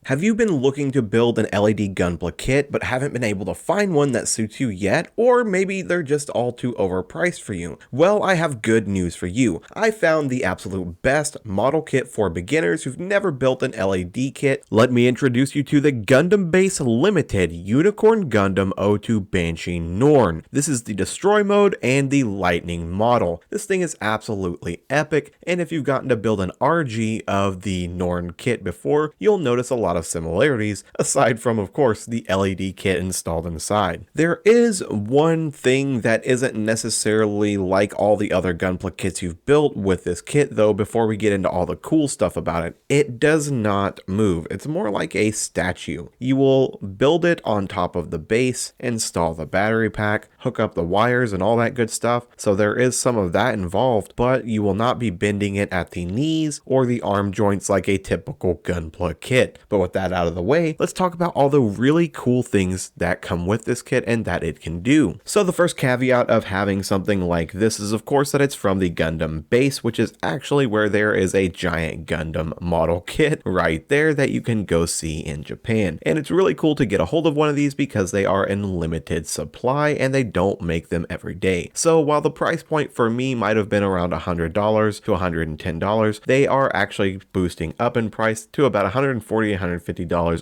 Have you been looking to build an LED Gunpla kit but haven't been able to find one that suits you yet? Or maybe they're just all too overpriced for you? Well, I have good news for you. I found the absolute best model kit for beginners who've never built an LED kit. Let me introduce you to the Gundam Base Limited Unicorn Gundam O2 Banshee Norn. This is the Destroy mode and the Lightning model. This thing is absolutely epic, and if you've gotten to build an RG of the Norn kit before, you'll notice a lot of similarities, aside from, of course, the LED kit installed inside. There is one thing that isn't necessarily like all the other Gunpla kits you've built with this kit, though, before we get into all the cool stuff about it. It does not move. It's more like a statue. You will build it on top of the base, install the battery pack, hook up the wires and all that good stuff, so there is some of that involved, but you will not be bending it at the knees or the arm joints like a typical Gunpla kit. But with that out of the way, let's talk about all the really cool things that come with this kit and that it can do. So the first caveat of having something like this is, of course, that it's from the Gundam base, which is actually where there is a giant Gundam model kit right there that you can go see in Japan. And it's really cool to get a hold of one of these because they are in limited supply and they don't make them every day. So while the price point for me might have been around $100 to $110, they are actually boosting up in price to about $140, $150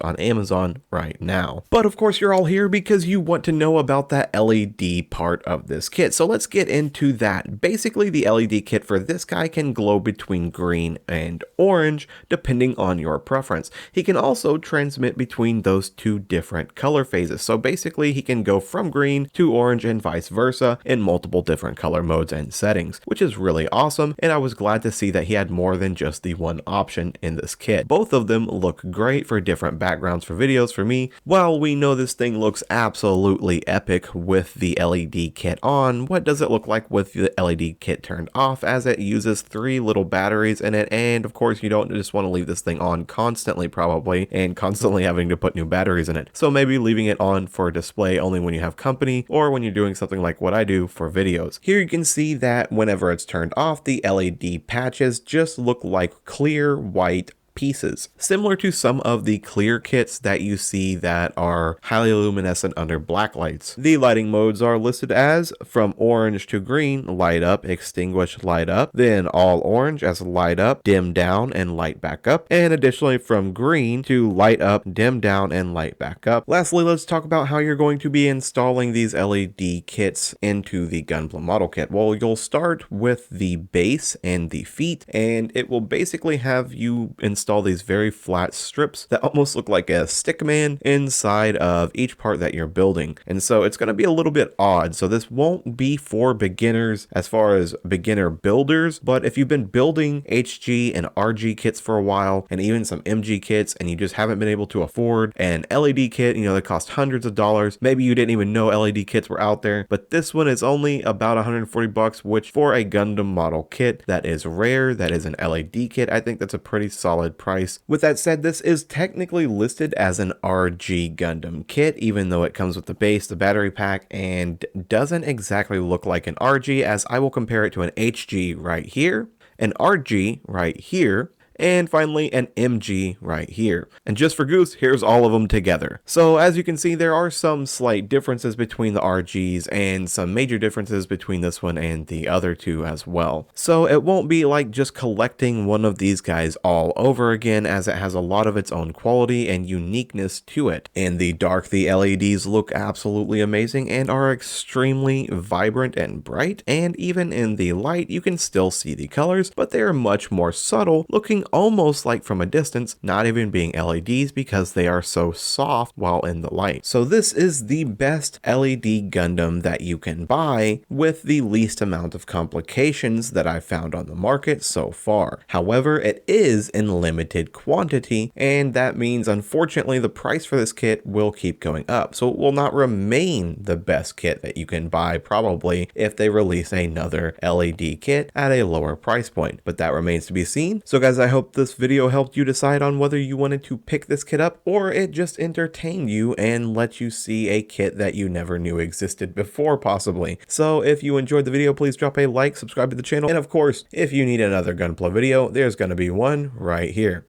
on Amazon right now. But of course, you're all here because you want to know about that LED part of this kit. So let's get into that. Basically, the LED kit for this guy can glow between green and orange, depending on your preference. He can also transmit between those two different color phases. So basically, he can go from green to orange and vice versa in multiple different color modes and settings, which is really awesome. And I was glad to see that he had more than just the one option in this kit. Both of them look great for different backgrounds for videos for me. While we know this thing looks absolutely epic with the LED kit on, what does it look like with the LED kit turned off, as it uses 3 little batteries in it? And of course, you don't just want to leave this thing on constantly probably and constantly having to put new batteries in it. So maybe leaving it on for display only when you have company or when you're doing something like what I do for videos. Here you can see that whenever it's turned off, the LED patches just look like clear white pieces, similar to some of the clear kits that you see that are highly luminescent under black lights. The lighting modes are listed as from orange to green, light up, extinguish, light up, then all orange as light up, dim down, and light back up, and additionally from green to light up, dim down, and light back up. Lastly, let's talk about how you're going to be installing these LED kits into the Gunpla model kit. Well, you'll start with the base and the feet, and it will basically have you install these very flat strips that almost look like a stick man inside of each part that you're building. And so it's going to be a little bit odd. So this won't be for beginners as far as beginner builders, but if you've been building HG and RG kits for a while, and even some MG kits, and you just haven't been able to afford an LED kit, you know, they cost hundreds of dollars. Maybe you didn't even know LED kits were out there, but this one is only about 140 bucks, which for a Gundam model kit that is rare, that is an LED kit, I think that's a pretty solid price. With that said, this is technically listed as an RG Gundam kit, even though it comes with the base, the battery pack, and doesn't exactly look like an RG, as I will compare it to an HG right here, an RG right here, and finally an MG right here. And just for goose, here's all of them together. So as you can see, there are some slight differences between the RGs and some major differences between this one and the other two as well. So it won't be like just collecting one of these guys all over again, as it has a lot of its own quality and uniqueness to it. In the dark, the LEDs look absolutely amazing and are extremely vibrant and bright, and even in the light you can still see the colors, but they are much more subtle, looking almost like from a distance, not even being LEDs because they are so soft while in the light. So this is the best LED Gundam that you can buy with the least amount of complications that I've found on the market so far. However, it is in limited quantity, and that means unfortunately the price for this kit will keep going up. So it will not remain the best kit that you can buy probably if they release another LED kit at a lower price point, but that remains to be seen. So guys, I hope this video helped you decide on whether you wanted to pick this kit up, or it just entertained you and let you see a kit that you never knew existed before possibly. So if you enjoyed the video, please drop a like, subscribe to the channel, and of course, if you need another Gunpla video, there's going to be one right here.